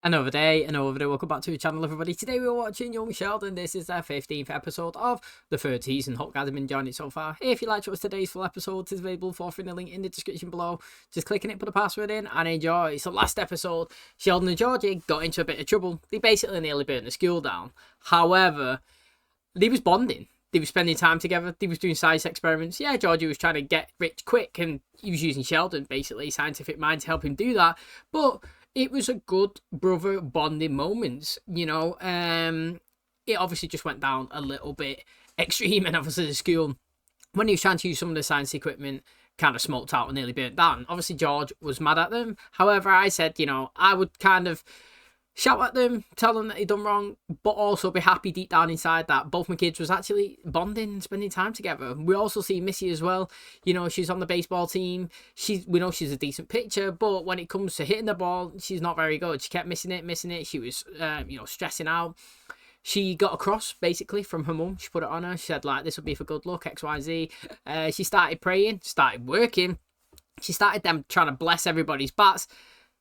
Another day, welcome back to the channel everybody. Today we're watching Young Sheldon. This is their 15th episode of the third season. Hope you guys have been enjoying it so far. If you like to watch today's full episode, it's available for free in the link in the description below. Just click on it, put the password in and enjoy. So last episode, Sheldon and Georgie got into a bit of trouble. They basically nearly burnt the school down. However, they was bonding. They were spending time together. They was doing science experiments. Yeah, Georgie was trying to get rich quick and he was using Sheldon, basically, scientific mind to help him do that. But it was a good brother bonding moment, you know. It obviously just went down a little bit extreme, and obviously the school, when he was trying to use some of the science equipment, kind of smoked out and nearly burnt down. Obviously George was mad at them. However, I said, you know, I would kind of shout at them, tell them that they done wrong, but also be happy deep down inside that both my kids was actually bonding and spending time together. We also see Missy as well. You know, she's on the baseball team. We know she's a decent pitcher, but when it comes to hitting the ball, she's not very good. She kept missing it. She was, you know, stressing out. She got a cross, basically, from her mum. She put it on her. She said, like, this would be for good luck, X, Y, Z. She started praying, started working. She started them trying to bless everybody's bats.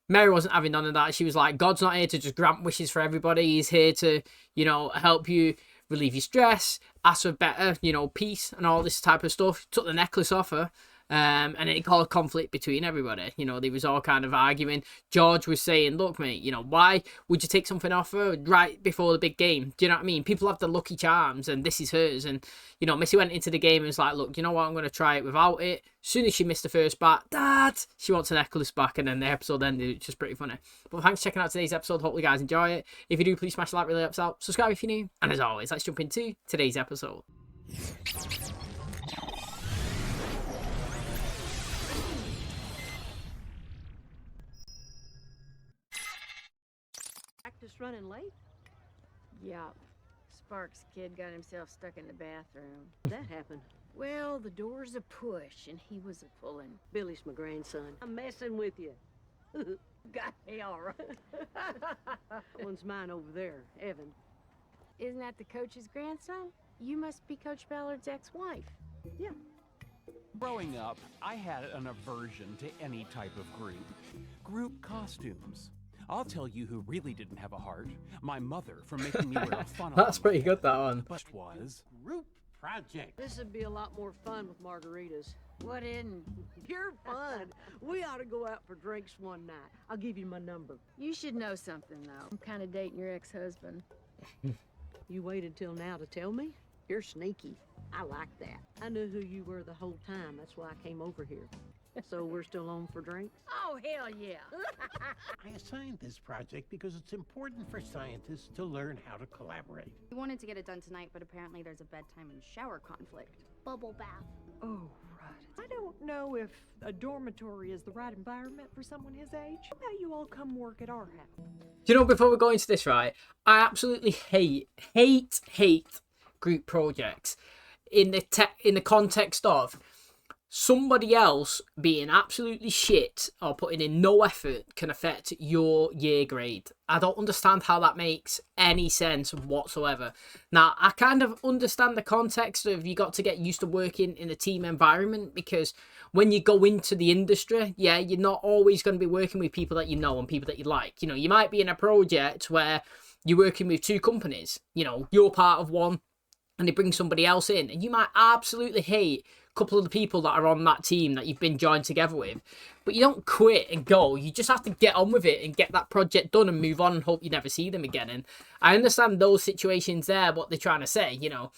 Mary wasn't having none of that. She was like, God's not here to just grant wishes for everybody. He's here to, you know, help you relieve your stress, ask for better, you know, peace and all this type of stuff. Took the necklace off her. And it caused conflict between everybody. You know, they was all kind of arguing. George was saying, look, mate, you know, why would you take something off her right before the big game? Do you know what I mean? People have the Lucky Charms and this is hers. And, you know, Missy went into the game and was like, look, you know what? I'm going to try it without it. As soon as she missed the first bat, Dad, she wants a necklace back. And then the episode ended, which is pretty funny. But thanks for checking out today's episode. Hope you guys enjoy it. If you do, please smash the like, really helps out. Subscribe if you're new. And as always, let's jump into today's episode. Practice running late? Yeah. Sparks' kid got himself stuck in the bathroom. That happened. Well, the door's a push, and he was a pulling. Billy's my grandson. I'm messing with you. Got me all right. One's mine over there, Evan. Isn't that the coach's grandson? You must be Coach Ballard's ex-wife. Yeah. Growing up, I had an aversion to any type of group. Group costumes. I'll tell you who really didn't have a heart. My mother, for making me wear a funnel. That's pretty good, that one. But was Group project. This would be a lot more fun with margaritas. What in? You're fun. We ought to go out for drinks one night. I'll give you my number. You should know something, though. I'm kind of dating your ex-husband. You waited till now to tell me? You're sneaky. I like that. I knew who you were the whole time. That's why I came over here. So we're still on for drinks? Oh, hell yeah. I assigned this project because it's important for scientists to learn how to collaborate. We wanted to get it done tonight, but apparently there's a bedtime and shower conflict. Bubble bath. Oh, right. I don't know if a dormitory is the right environment for someone his age. How about you all come work at our house? Do you know, before we go into this, right, I absolutely hate group projects in the context of somebody else being absolutely shit or putting in no effort can affect your year grade. I don't understand how that makes any sense whatsoever. Now, I kind of understand the context of you got to get used to working in a team environment, because when you go into the industry, yeah, you're not always going to be working with people that you know and people that you like. You know, you might be in a project where you're working with two companies. You know, you're part of one and they bring somebody else in, and you might absolutely hate couple of the people that are on that team that you've been joined together with, but you don't quit and go. You just have to get on with it and get that project done and move on and hope you never see them again. And I understand those situations there, what they're trying to say. You know,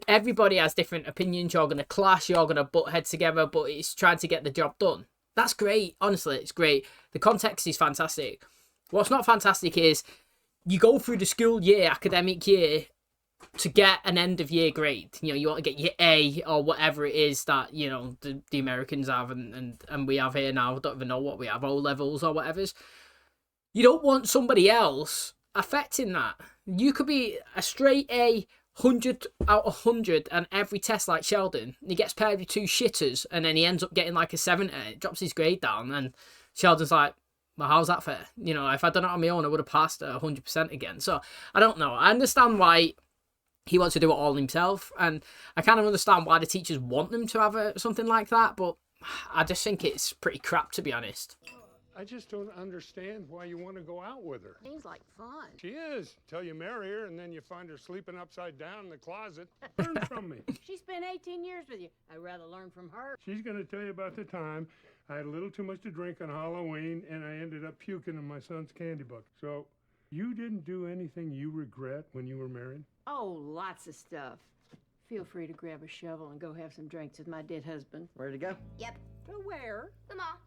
everybody has different opinions. You're going to clash, you're going to butt heads together, but it's trying to get the job done. That's great. Honestly, it's great. The context is fantastic. What's not fantastic is you go through the school year, academic year, to get an end of year grade. You know, you want to get your A or whatever it is that, you know, the Americans have and we have here now. I don't even know what we have, O levels or whatever's. You don't want somebody else affecting that. You could be a straight A, 100 out of 100 and every test like Sheldon. He gets paired with two shitters and then he ends up getting like a 70. It drops his grade down and Sheldon's like, well, how's that fair? You know, if I'd done it on my own, I would have passed 100% again. So, I don't know. I understand why he wants to do it all himself, and I kind of understand why the teachers want them to have something like that, but I just think it's pretty crap, to be honest. I just don't understand why you want to go out with her. Seems like fun. She is, till you marry her and then you find her sleeping upside down in the closet. Learn from me. She spent 18 years with you. I'd rather learn from her. She's going to tell you about the time I had a little too much to drink on Halloween and I ended up puking in my son's candy book. So, you didn't do anything you regret when you were married? Oh, lots of stuff. Feel free to grab a shovel and go have some drinks with my dead husband. Where to go? Yep. Go where? The mall.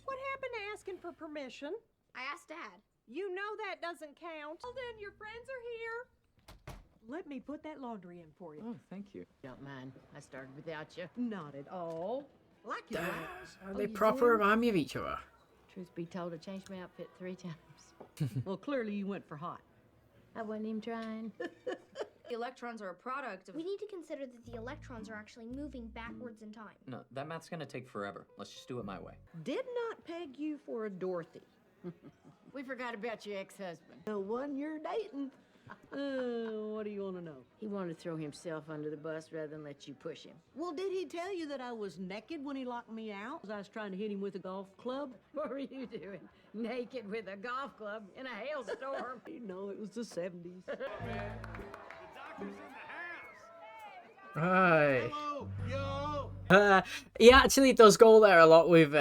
What happened to asking for permission? I asked Dad. You know that doesn't count. Well, then your friends are here. Let me put that laundry in for you. Oh, thank you. Don't mind. I started without you. Not at all. Like your house. They proper remind me of each other. Truth be told, I changed my outfit 3 times. Well, clearly you went for hot. I wasn't even trying. The electrons are a product of... We need to consider that the electrons are actually moving backwards in time. No, that math's gonna take forever. Let's just do it my way. Did not peg you for a Dorothy. We forgot about your ex-husband. The one you're dating. What do you want to know? He wanted to throw himself under the bus rather than let you push him. Well, did he tell you that I was naked when he locked me out? I was trying to hit him with a golf club. What were you doing? Naked with a golf club in a hailstorm? You know, it was the 70s. Right. Hello, yo. He actually does go there a lot with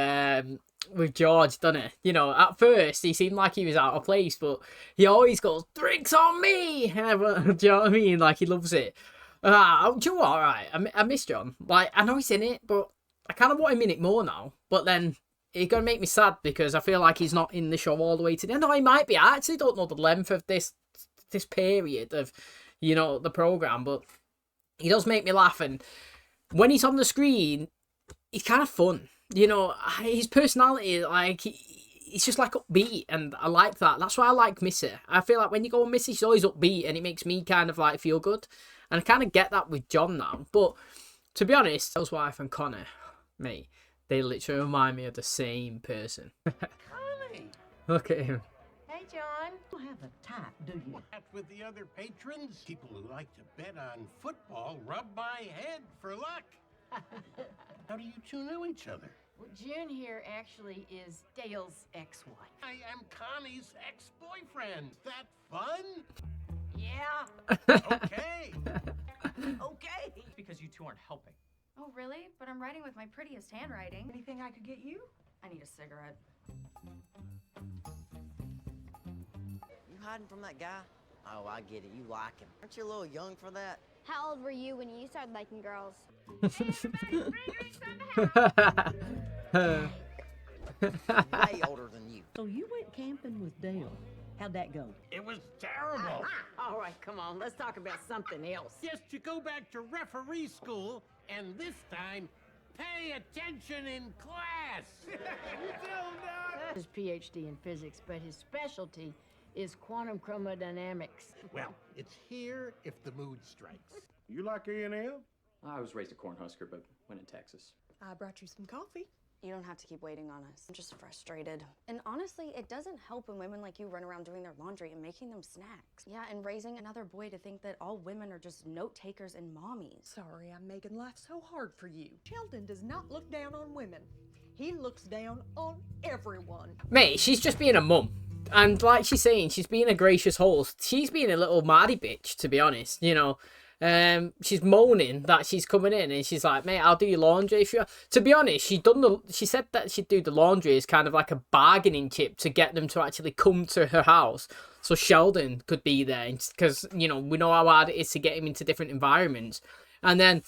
George, doesn't he? You know, at first he seemed like he was out of place, but he always goes, "Drinks on me!" Do you know what I mean? Like, he loves it. Do you know what? All right, I miss John. Like, I know he's in it, but I kind of want him in it more now. But then it's gonna make me sad because I feel like he's not in the show all the way to the end. No, he might be. I actually don't know the length of this period of, you know, the program, but he does make me laugh, and when he's on the screen, he's kind of fun. You know, his personality, like, he's just like upbeat, and I like that. That's why I like Missy. I feel like when you go on Missy, she's always upbeat, and it makes me kind of like feel good. And I kind of get that with John now. But to be honest, Hill's wife and Connor, mate, they literally remind me of the same person. Connie! Look at him. Hey, John. You don't have a type, do you? What, with the other patrons? People who like to bet on football rub my head for luck. How do you two know each other? Well, June here actually is Dale's ex-wife. I am Connie's ex-boyfriend. That fun? Yeah. Okay. Okay. It's because you two aren't helping. Oh, really? But I'm writing with my prettiest handwriting. Anything I could get you? I need a cigarette. You hiding from that guy? Oh, I get it. You like him. Aren't you a little young for that? How old were you when you started liking girls? Way older than you. So you went camping with Dale. How'd that go? It was terrible. All right, come on. Let's talk about something else. Just you go back to referee school, and this time, pay attention in class. His PhD in physics, but his specialty is quantum chromodynamics. Well, it's here if the mood strikes. You like A&M? I was raised a Cornhusker, but went in Texas. I brought you some coffee. You don't have to keep waiting on us. I'm just frustrated. And honestly, it doesn't help when women like you run around doing their laundry and making them snacks. Yeah, and raising another boy to think that all women are just note takers and mommies. Sorry, I'm making life so hard for you. Sheldon does not look down on women. He looks down on everyone. Mate, she's just being a mum. And like she's saying, she's being a gracious host. She's being a little mardy bitch, to be honest, you know. She's moaning that she's coming in and she's like, mate, I'll do your laundry if you... To be honest, she said that she'd do the laundry as kind of like a bargaining chip to get them to actually come to her house so Sheldon could be there, because, you know, we know how hard it is to get him into different environments. And then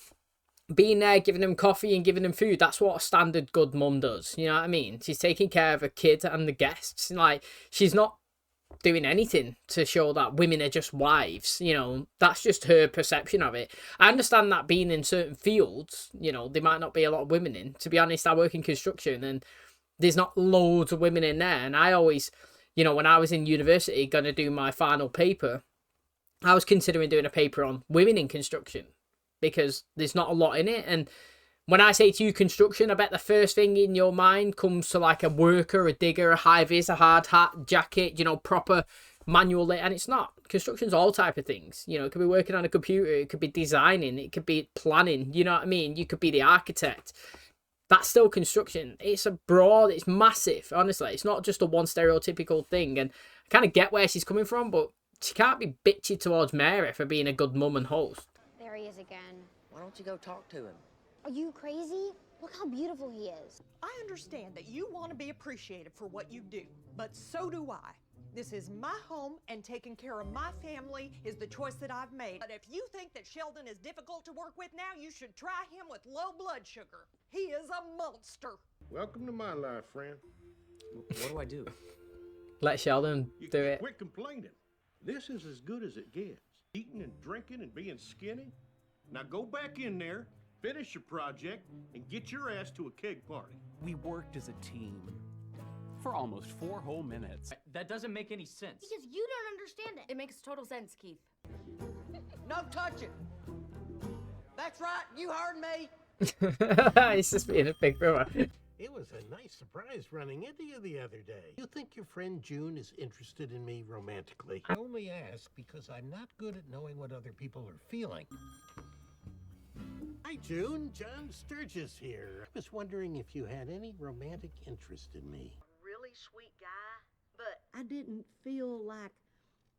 being there, giving them coffee and giving them food, that's what a standard good mum does, you know what I mean? She's taking care of her kid and the guests. Like, she's not doing anything to show that women are just wives, you know. That's just her perception of it. I understand that being in certain fields, you know, there might not be a lot of women in. To be honest, I work in construction and there's not loads of women in there. And I always, you know, when I was in university going to do my final paper, I was considering doing a paper on women in construction because there's not a lot in it. And when I say to you construction, I bet the first thing in your mind comes to like a worker, a digger, a high-vis, a hard hat, jacket, you know, proper manual labor. And it's not. Construction's all type of things. You know, it could be working on a computer, it could be designing, it could be planning, you know what I mean? You could be the architect. that's still construction. It's a broad, it's massive, honestly. It's not just a one stereotypical thing. And I kind of get where she's coming from, but she can't be bitchy towards Mary for being a good mum and host. There he is again. Why don't you go talk to him? Are you crazy? Look how beautiful he is. I understand that you want to be appreciated for what you do, but so do I. This is my home, and taking care of my family is the choice that I've made. But if you think that Sheldon is difficult to work with now, you should try him with low blood sugar. He is a monster. Welcome to my life, friend. What do I do? Let Sheldon You do it. quit complaining. This is as good as it gets. Eating and drinking and being skinny. Now go back in there, finish your project, and get your ass to a keg party. We worked as a team for almost 4 whole minutes. That doesn't make any sense. Because you don't understand it. It makes total sense, Keith. No touching. That's right, you heard me. He's just being a big brother. It was a nice surprise running into you the other day. You think your friend June is interested in me romantically? I only ask because I'm not good at knowing what other people are feeling. Hi, June. John Sturgis here. I was wondering if you had any romantic interest in me. Really sweet guy, but I didn't feel like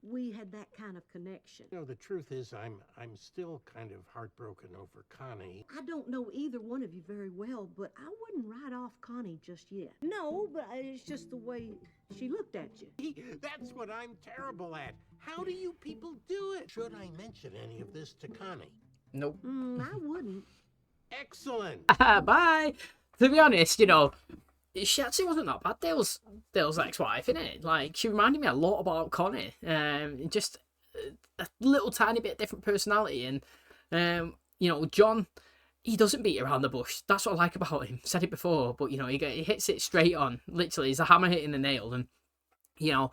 we had that kind of connection. You know, the truth is I'm still kind of heartbroken over Connie. I don't know either one of you very well, but I wouldn't write off Connie just yet. No, but it's just the way she looked at you. That's what I'm terrible at. How do you people do it? Should I mention any of this to Connie? Nope. I wouldn't. Excellent. Bye. To be honest, you know, she actually wasn't that bad. Dale's ex-wife, innit? Like, she reminded me a lot about Connie. Just a little tiny bit different personality. And, you know, John, he doesn't beat around the bush. That's what I like about him. Said it before, but, you know, he hits it straight on. Literally, he's a hammer hitting the nail. And, you know,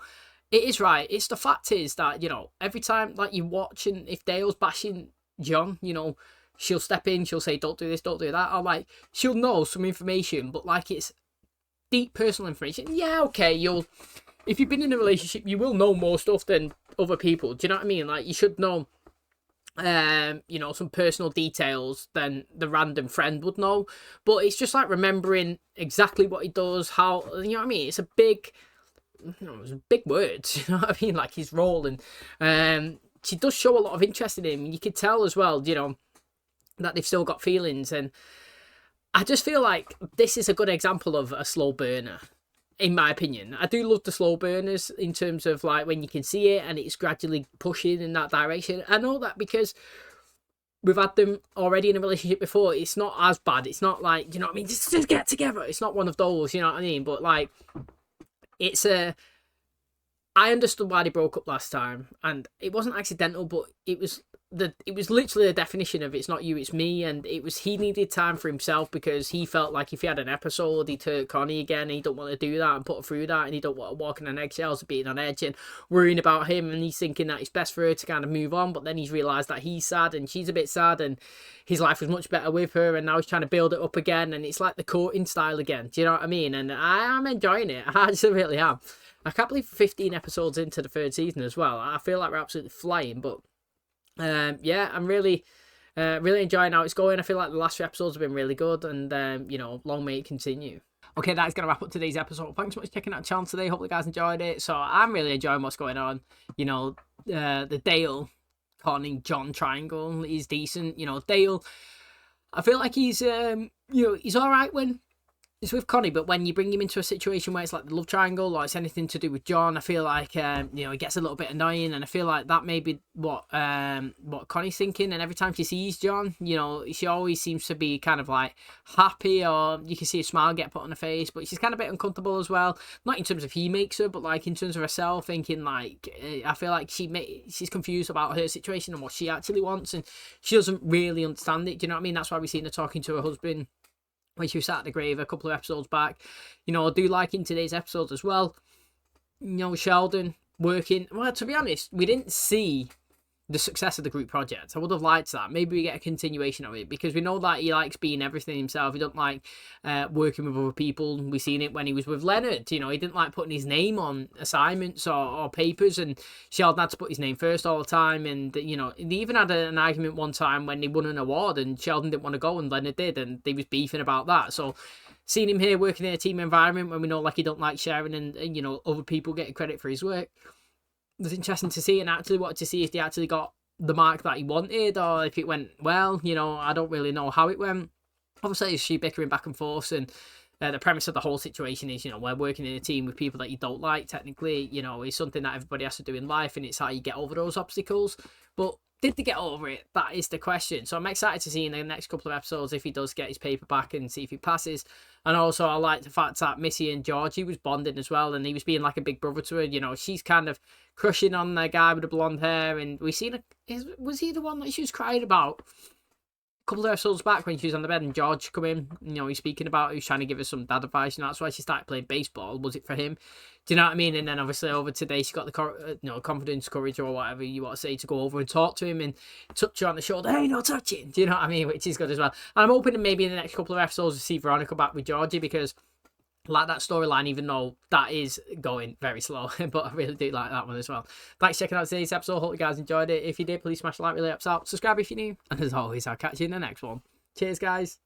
it is right. It's the fact is that, you know, every time, like, you're watching, if Dale's bashing John, you know, she'll step in, she'll say, don't do this, don't do that. Or, like, she'll know some information, but, like, it's deep personal information. Yeah, okay, if you've been in a relationship, you will know more stuff than other people. Do you know what I mean? Like, you should know, you know, some personal details than the random friend would know. But it's just like remembering exactly what he does, how, you know what I mean? It's a big, you know, it's big words, you know what I mean? Like his role, and she does show a lot of interest in him. You can tell as well, you know, that they've still got feelings. And I just feel like this is a good example of a slow burner, in my opinion. I do love the slow burners in terms of like when you can see it and it's gradually pushing in that direction. I know that because we've had them already in a relationship before. It's not as bad. It's not like, you know what I mean, just get together. It's not one of those, you know what I mean? But like, it's I understood why they broke up last time, and it wasn't accidental, but it was literally the definition of it's not you, it's me. And he needed time for himself because he felt like if he had an episode, he'd hurt Connie again, and he don't want to do that and put her through that, and he don't want to walk on eggshells and being on edge and worrying about him, and he's thinking that it's best for her to kind of move on. But then he's realised that he's sad and she's a bit sad, and his life was much better with her, and now he's trying to build it up again, and it's like the courting style again. Do you know what I mean? And I am enjoying it. I just really am. I can't believe 15 episodes into the 3rd season as well. I feel like we're absolutely flying, but yeah, I'm really enjoying how it's going. I feel like the last 3 episodes have been really good, and you know, long may it continue. Okay, that's going to wrap up today's episode. Thanks so much for checking out the channel today. Hope you guys enjoyed it. So I'm really enjoying what's going on. You know, the Dale, Connie, John triangle is decent. You know, Dale, I feel like he's, you know, he's all right when it's with Connie, but when you bring him into a situation where it's like the love triangle or it's anything to do with John, I feel like, you know, it gets a little bit annoying, and I feel like that may be what Connie's thinking. And every time she sees John, you know, she always seems to be kind of like happy, or you can see a smile get put on her face, but she's kind of a bit uncomfortable as well. Not in terms of he makes her, but like in terms of herself, thinking like, I feel like she's confused about her situation and what she actually wants, and she doesn't really understand it. Do you know what I mean? That's why we've seen her talking to her husband when she was sat at the grave a couple of episodes back. You know, I do like in today's episodes as well, you know, Sheldon working. Well, to be honest, we didn't see the success of the group project. I would have liked that. Maybe we get a continuation of it, because we know that he likes being everything himself. He don't like working with other people. We've seen it when he was with Leonard. You know, he didn't like putting his name on assignments or papers, and Sheldon had to put his name first all the time. And, you know, they even had an argument one time when they won an award and Sheldon didn't want to go and Leonard did, and they was beefing about that. So seeing him here working in a team environment when we know, like, he don't like sharing and you know, other people getting credit for his work, it was interesting to see, and actually wanted to see if they actually got the mark that he wanted, or if it went well. You know, I don't really know how it went. Obviously, it's she bickering back and forth, and the premise of the whole situation is, you know, we're working in a team with people that you don't like, technically, you know, it's something that everybody has to do in life, and it's how you get over those obstacles. But did they get over it? That is the question. So I'm excited to see in the next couple of episodes if he does get his paper back and see if he passes. And also, I like the fact that Missy and Georgie was bonding as well, and he was being like a big brother to her. You know, she's kind of crushing on the guy with the blonde hair, and we seen was he the one that she was crying about a couple of episodes back when she was on the bed and George come in? You know, he's speaking about, he's trying to give her some dad advice, and that's why she started playing baseball. Was it for him? Do you know what I mean? And then obviously over today, she got the confidence, courage, or whatever you want to say, to go over and talk to him and touch her on the shoulder. Hey, no touching. Do you know what I mean? Which is good as well. And I'm hoping that maybe in the next couple of episodes we see Veronica back with Georgie, because I like that storyline, even though that is going very slow. But I really do like that one as well. Thanks for checking out today's episode. Hope you guys enjoyed it. If you did, please smash the like, really helps out. Subscribe if you're new. And as always, I'll catch you in the next one. Cheers, guys.